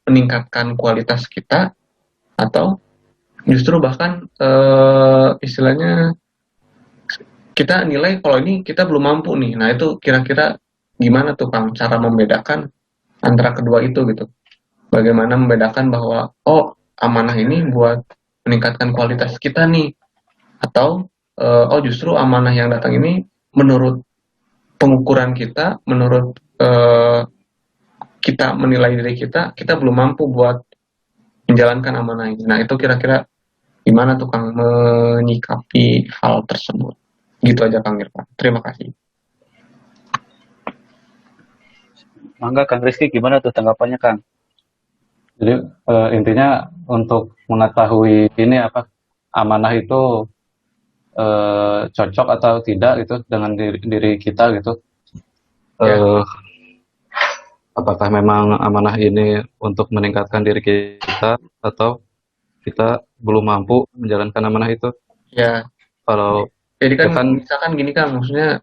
meningkatkan kualitas kita, atau justru bahkan istilahnya kita nilai kalau ini kita belum mampu nih. Nah, itu kira-kira gimana tuh Kang cara membedakan antara kedua itu gitu? Bagaimana membedakan bahwa oh amanah ini buat meningkatkan kualitas kita nih, atau oh justru amanah yang datang ini menurut pengukuran kita, menurut kita menilai diri kita belum mampu buat menjalankan amanah ini. Nah, itu kira-kira gimana tuh Kang menyikapi hal tersebut? Gitu aja Kang Irfan. Terima kasih. Mangga Kang Rizky gimana tuh tanggapannya Kang? Jadi intinya untuk mengetahui ini apa amanah itu cocok atau tidak gitu dengan diri kita gitu. Ya. Apakah memang amanah ini untuk meningkatkan diri kita atau kita belum mampu menjalankan amanah itu? Ya. Kalau Jadi kan, itu kan misalkan gini Kang, maksudnya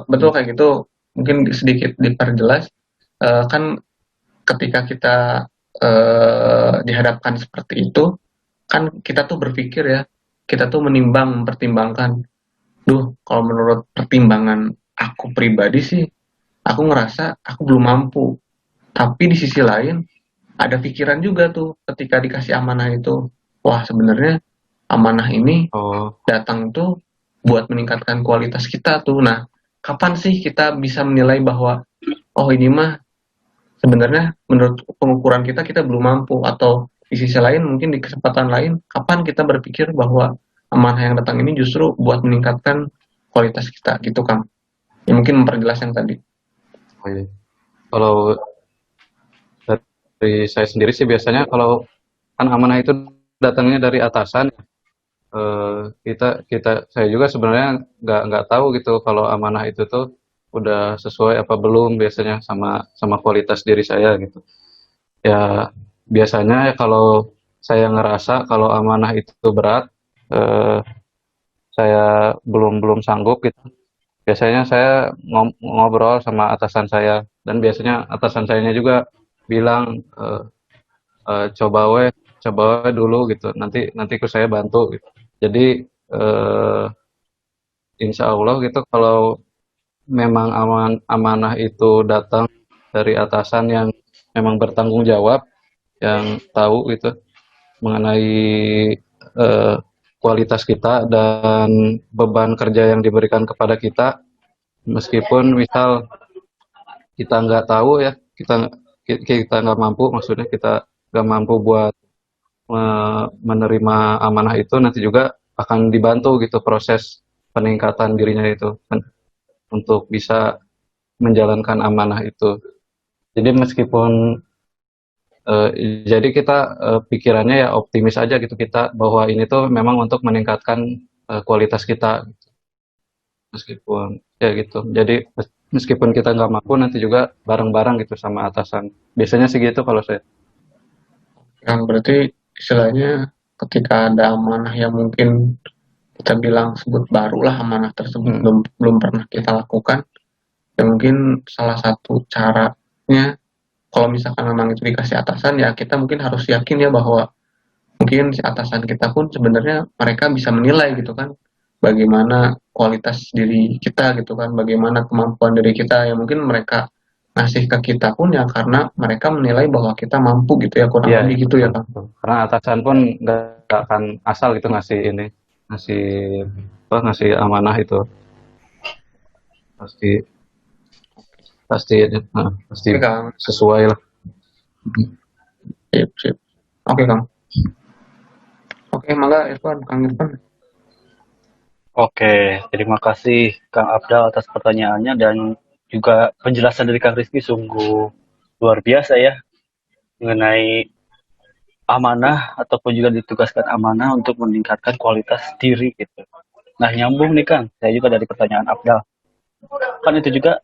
betul kayak gitu. Mungkin sedikit diperjelas. Kan ketika kita dihadapkan seperti itu, kan kita tuh berpikir ya, kita tuh mempertimbangkan, duh kalau menurut pertimbangan aku pribadi sih, aku ngerasa aku belum mampu. Tapi di sisi lain, ada pikiran juga tuh ketika dikasih amanah itu, wah sebenarnya amanah ini oh datang tuh buat meningkatkan kualitas kita tuh. Nah, kapan sih kita bisa menilai bahwa oh ini mah sebenarnya menurut pengukuran kita belum mampu, atau di sisi lain mungkin di kesempatan lain kapan kita berpikir bahwa amanah yang datang ini justru buat meningkatkan kualitas kita gitu Kang. Ya mungkin memperjelas yang tadi. iya. Kalau dari saya sendiri sih biasanya kalau kan amanah itu datangnya dari atasan, saya juga sebenarnya nggak tahu gitu kalau amanah itu tuh udah sesuai apa belum biasanya sama kualitas diri saya gitu. Ya biasanya ya kalau saya ngerasa kalau amanah itu berat, eh, saya belum sanggup gitu. Biasanya saya ngobrol sama atasan saya dan biasanya atasan sayanya juga bilang coba we dulu gitu. Nanti saya bantu gitu. Jadi insya Allah gitu kalau memang amanah itu datang dari atasan yang memang bertanggung jawab, yang tahu gitu mengenai eh, kualitas kita dan beban kerja yang diberikan kepada kita, meskipun misal kita nggak tahu ya, kita nggak mampu, maksudnya kita nggak mampu buat menerima amanah itu, nanti juga akan dibantu gitu proses peningkatan dirinya itu kan, untuk bisa menjalankan amanah itu. Jadi meskipun jadi kita pikirannya ya optimis aja gitu kita bahwa ini tuh memang untuk meningkatkan kualitas kita gitu. Meskipun ya gitu. Jadi meskipun kita nggak mampu nanti juga bareng-bareng gitu sama atasan. Biasanya sih gitu kalau saya. Yang berarti istilahnya ketika ada amanah yang mungkin kita bilang sebut baru lah, amanah tersebut belum pernah kita lakukan, ya mungkin salah satu caranya kalau misalkan memang itu dikasih atasan, ya kita mungkin harus yakin ya bahwa mungkin si atasan kita pun sebenarnya mereka bisa menilai gitu kan, bagaimana kualitas diri kita gitu kan, bagaimana kemampuan diri kita, yang mungkin mereka ngasih ke kita pun ya karena mereka menilai bahwa kita mampu gitu ya, kurang Iya, lebih gitu ya Kang. karena atasan pun nggak akan asal gitu ngasih amanah itu, pasti pasti Oke Kang, sesuai lah. sip. Oke Kang. Oke, mangga Irfan, Kang Irfan. Oke, terima kasih Kang Abdal atas pertanyaannya dan juga penjelasan dari Kang Rizky sungguh luar biasa ya mengenai amanah ataupun juga ditugaskan amanah untuk meningkatkan kualitas diri gitu. Nah nyambung nih Kang, saya juga dari pertanyaan Abdal. Kan itu juga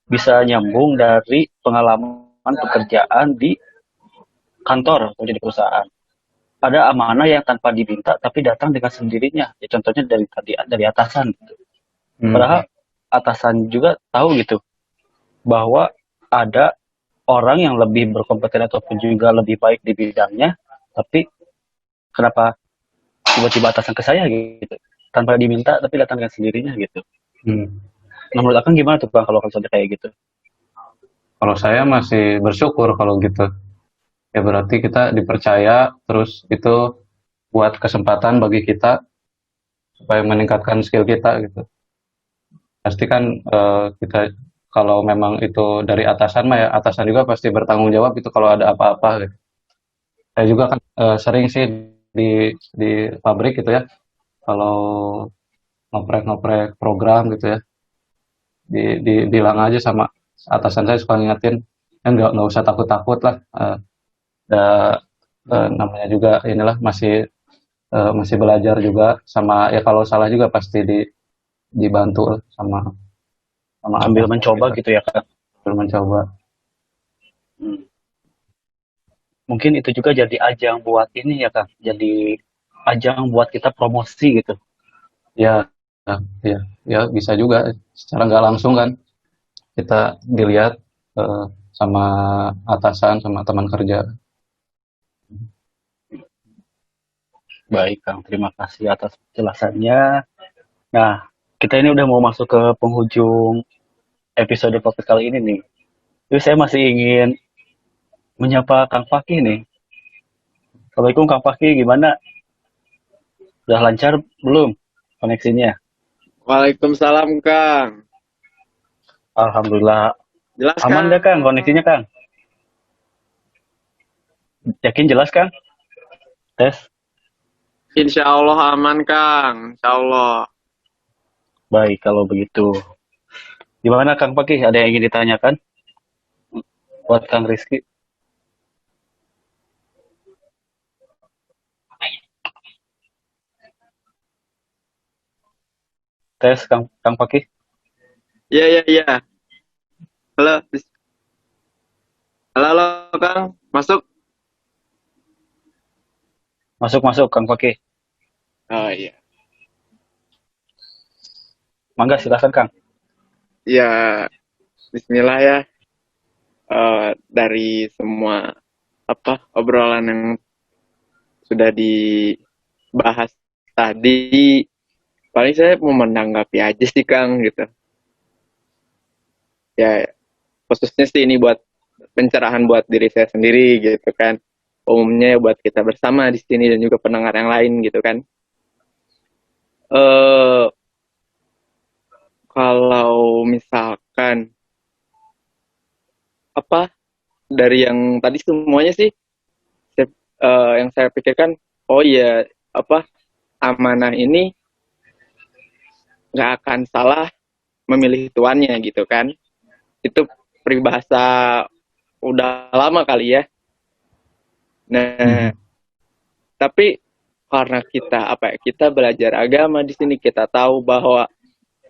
bisa nyambung dari pengalaman pekerjaan di kantor atau di perusahaan. Ada amanah yang tanpa diminta tapi datang dengan sendirinya. Ya, contohnya dari atasan. Padahal atasan juga tahu gitu bahwa ada orang yang lebih berkompeten ataupun juga lebih baik di bidangnya, tapi kenapa tiba-tiba atasan ke saya gitu. tanpa diminta tapi datang dengan sendirinya gitu. Hmm. Nah, menurut Akang gimana tuh Bang kalau misalnya kayak gitu? Kalau saya masih bersyukur kalau gitu. Ya berarti kita dipercaya, terus itu buat kesempatan bagi kita supaya meningkatkan skill kita gitu. Pasti kan kita kalau memang itu dari atasan mah ya atasan juga pasti bertanggung jawab itu kalau ada apa-apa gitu. Saya juga kan sering sih di pabrik gitu ya, kalau ngoprek-ngoprek program gitu ya, bilang aja sama atasan saya suka ngingetin, ya nggak usah takut-takut lah, da- namanya juga inilah masih belajar juga, sama ya kalau salah juga pasti dibantu lah sama sama Sambil atasan mencoba gitu, gitu ya Kang. sambil mencoba. Hmm. Mungkin itu juga jadi ajang buat ini ya Kang. Jadi ajang buat kita promosi gitu. Ya, ya, ya bisa juga secara nggak langsung kan kita dilihat eh, sama atasan sama teman kerja. Baik Kang, terima kasih atas penjelasannya. Nah, kita ini udah mau masuk ke penghujung episode podcast kali ini nih. Jadi saya masih ingin menyapa Kang Fakih nih. Assalamualaikum Kang Fakih, gimana? Udah lancar belum koneksinya? Waalaikumsalam, Kang. Alhamdulillah. Jelas, Aman gak Kang koneksinya Kang? Yakin jelas Kang? Tes. Insya Allah aman, Kang. Insya Allah. Baik kalau begitu. Gimana Kang Fakih? Ada yang ingin ditanyakan buat Kang Rizky? Tes Kang Fakih. Iya, iya, iya. Halo. Halo, halo, Kang. Masuk. Masuk Kang Fakih. Oh, iya. Mangga silakan Kang. Ya, bismillah ya. Dari semua obrolan yang sudah dibahas tadi, paling saya mau menanggapi aja sih, Kang, gitu. Ya, khususnya sih ini buat pencerahan buat diri saya sendiri gitu kan. Umumnya ya buat kita bersama di sini dan juga pendengar yang lain gitu kan. Eh Kalau misalkan dari yang tadi semuanya sih yang saya pikirkan, oh iya, amanah ini nggak akan salah memilih tuannya gitu kan. Itu peribahasa udah lama kali ya. Nah, tapi karena kita belajar agama di sini, kita tahu bahwa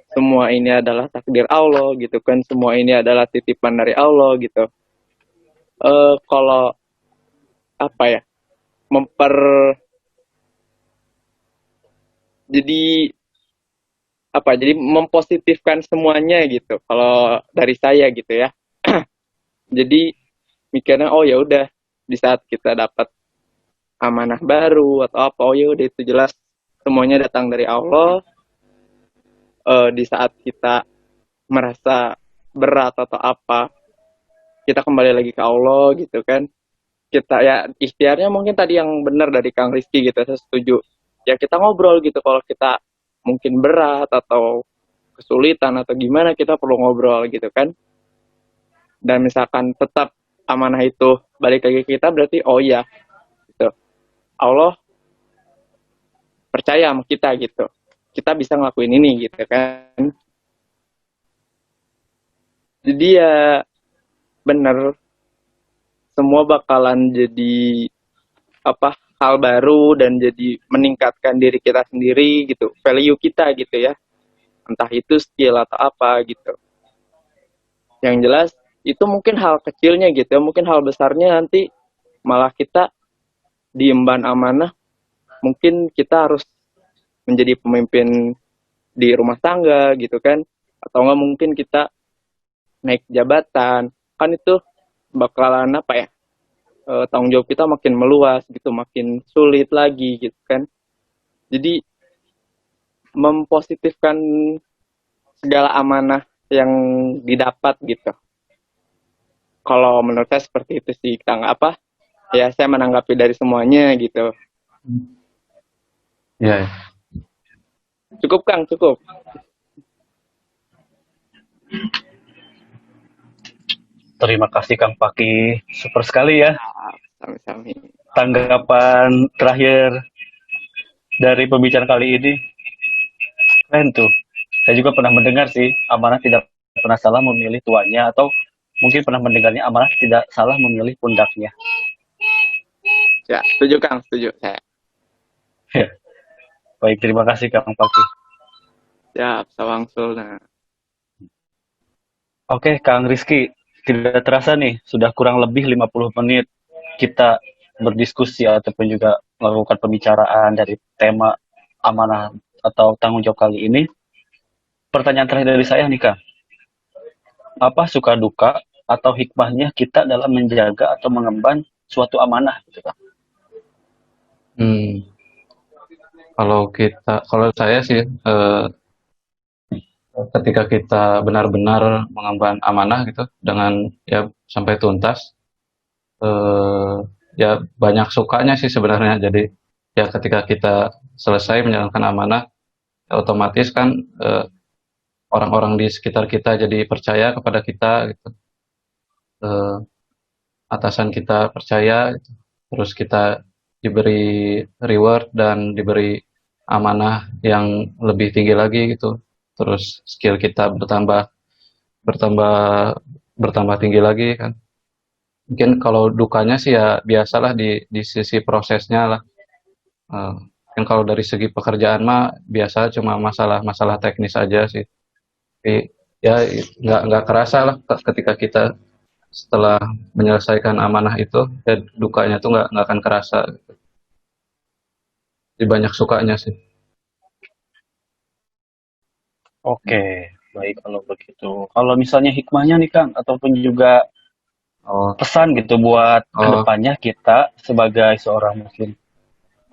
semua ini adalah takdir Allah gitu kan, semua ini adalah titipan dari Allah gitu. Kalau memper jadi jadi mempositifkan semuanya gitu. Kalau dari saya gitu ya. Jadi mikirnya oh ya udah, di saat kita dapat amanah baru atau apa, oh ya udah itu jelas semuanya datang dari Allah. Di saat kita merasa berat atau apa, kita kembali lagi ke Allah gitu kan. Kita ya ikhtiarnya mungkin tadi yang benar dari Kang Rizky gitu, saya setuju. Ya kita ngobrol gitu, kalau kita mungkin berat atau kesulitan atau gimana, kita perlu ngobrol gitu kan. Dan misalkan tetap amanah itu balik lagi ke kita, berarti oh iya gitu, Allah percaya sama kita gitu, kita bisa ngelakuin ini gitu kan. Jadi ya bener, semua bakalan jadi hal baru dan jadi meningkatkan diri kita sendiri gitu, value kita gitu ya, entah itu skill atau apa gitu. Yang jelas itu mungkin hal kecilnya gitu ya, mungkin hal besarnya nanti malah kita diemban amanah, mungkin kita harus menjadi pemimpin di rumah tangga gitu kan, atau enggak mungkin kita naik jabatan, kan itu bakalan tanggung jawab kita makin meluas gitu, makin sulit lagi gitu kan. Jadi mempositifkan segala amanah yang didapat gitu. Kalau menurut saya seperti itu sih, Kang. Apa? Ya, saya menanggapi dari semuanya gitu. Ya, Cukup, Kang, cukup. Terima kasih Kang Paki, super sekali ya Sami-sami. tanggapan terakhir dari pembicaraan kali ini. Keren tuh. Saya juga pernah mendengar sih, amanah tidak pernah salah memilih tuannya, atau mungkin pernah mendengarnya amanah tidak salah memilih pundaknya. Ya, setuju, Kang, setuju saya. Ya. Baik, terima kasih Kang Paki. Siap, sawangsul. Nah. Oke, Kang Rizky, tidak terasa nih, sudah kurang lebih 50 menit kita berdiskusi ataupun juga melakukan pembicaraan dari tema amanah atau tanggung jawab kali ini. Pertanyaan terakhir dari saya nih, Kang. Apa suka duka atau hikmahnya kita dalam menjaga atau mengemban suatu amanah gitu, Kang? Kalau saya sih, ketika kita benar-benar mengemban amanah gitu dengan ya sampai tuntas, ya banyak sukanya sih sebenarnya. Jadi ya ketika kita selesai menjalankan amanah, ya otomatis kan orang-orang di sekitar kita jadi percaya kepada kita gitu. Atasan kita percaya gitu. Terus kita diberi reward dan diberi amanah yang lebih tinggi lagi gitu. Terus skill kita bertambah bertambah bertambah tinggi lagi kan. Mungkin kalau dukanya sih ya biasalah di sisi prosesnya lah. Kan kalau dari segi pekerjaan mah biasa cuma masalah teknis aja sih. Tapi ya nggak kerasa lah ketika kita setelah menyelesaikan amanah itu, ya dukanya tuh nggak akan kerasa. Jadi banyak sukanya sih. Oke, baik kalau begitu. Kalau misalnya hikmahnya nih Kang, ataupun juga Oh, pesan gitu buat oh, kedepannya kita sebagai seorang muslim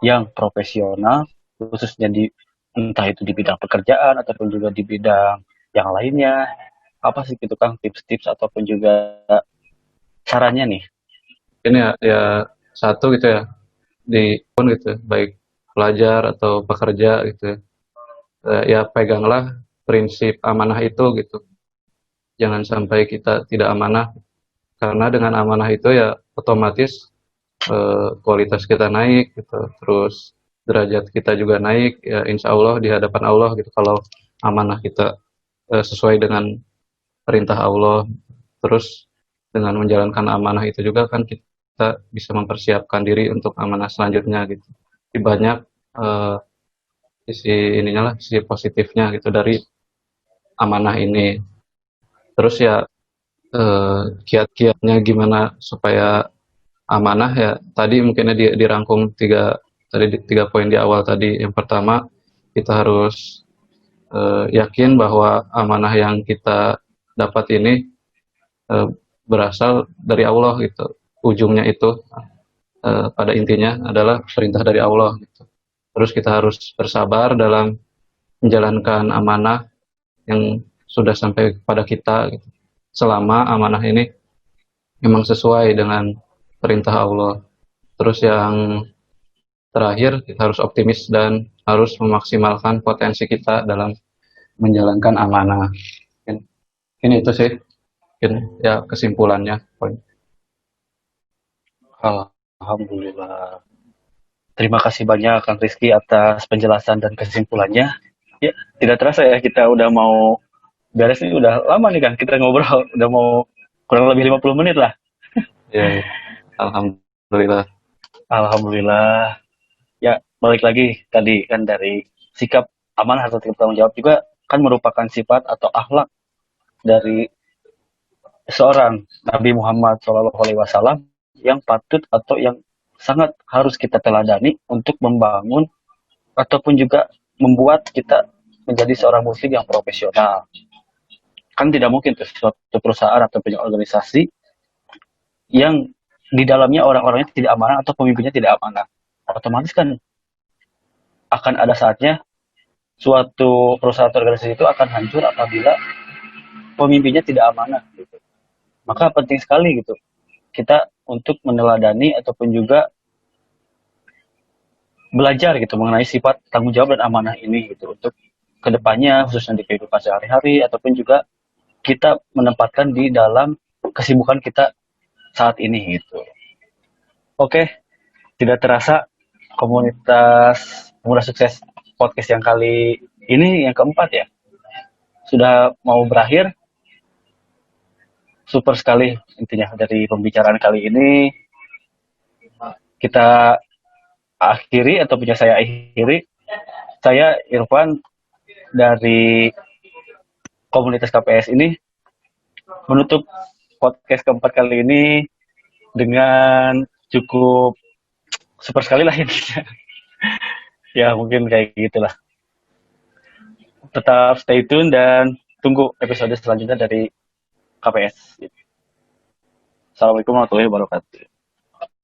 yang profesional, khususnya di entah itu di bidang pekerjaan ataupun juga di bidang yang lainnya, apa sih gitu Kang tips-tips ataupun juga sarannya nih? ini ya satu gitu ya di pun gitu, baik pelajar atau pekerja gitu ya. Ya peganglah prinsip amanah itu gitu. Jangan sampai kita tidak amanah, karena dengan amanah itu ya otomatis kualitas kita naik gitu, terus derajat kita juga naik ya insya Allah di hadapan Allah gitu kalau amanah kita sesuai dengan perintah Allah. Terus dengan menjalankan amanah itu juga kan kita bisa mempersiapkan diri untuk amanah selanjutnya gitu. Jadi banyak sisi ininya lah, sisi positifnya gitu dari amanah ini. Terus ya kiat-kiatnya gimana supaya amanah ya tadi mungkinnya dirangkum tiga poin di awal tadi. Yang pertama kita harus yakin bahwa amanah yang kita dapat ini berasal dari Allah gitu. Ujungnya itu pada intinya adalah perintah dari Allah gitu. Terus kita harus bersabar dalam menjalankan amanah yang sudah sampai kepada kita gitu. Selama amanah ini memang sesuai dengan perintah Allah. Terus yang terakhir, kita harus optimis dan harus memaksimalkan potensi kita dalam menjalankan amanah. Ini itu sih, mungkin ya kesimpulannya. Alhamdulillah. Terima kasih banyak Kang Rizky atas penjelasan dan kesimpulannya. Ya, tidak terasa ya kita udah mau beres nih, udah lama nih kan kita ngobrol, udah mau kurang lebih 50 menit lah. Ya, alhamdulillah. Alhamdulillah. Ya, balik lagi tadi kan dari sikap amanah atau sikap tanggung jawab juga kan merupakan sifat atau akhlak dari seorang Nabi Muhammad SAW yang patut atau yang sangat harus kita teladani untuk membangun ataupun juga membuat kita menjadi seorang muslim yang profesional. Kan tidak mungkin tuh suatu perusahaan atau organisasi yang di dalamnya orang-orangnya tidak amanah atau pemimpinnya tidak amanah. Otomatis kan akan ada saatnya suatu perusahaan atau organisasi itu akan hancur apabila pemimpinnya tidak amanah gitu. Maka penting sekali gitu kita untuk meneladani ataupun juga belajar gitu mengenai sifat tanggung jawab dan amanah ini gitu untuk kedepannya khususnya di kehidupan sehari-hari ataupun juga kita menempatkan di dalam kesibukan kita saat ini gitu. Oke, tidak terasa komunitas Pemuda Sukses podcast yang kali ini yang keempat ya sudah mau berakhir. Super sekali intinya dari pembicaraan kali ini kita akhiri atau punya saya akhiri. Saya Irfan dari komunitas KPS ini menutup podcast keempat kali ini dengan cukup super sekali lah intinya. Ya mungkin kayak gitulah. Tetap stay tune dan tunggu episode selanjutnya dari KPS. Assalamualaikum warahmatullahi wabarakatuh.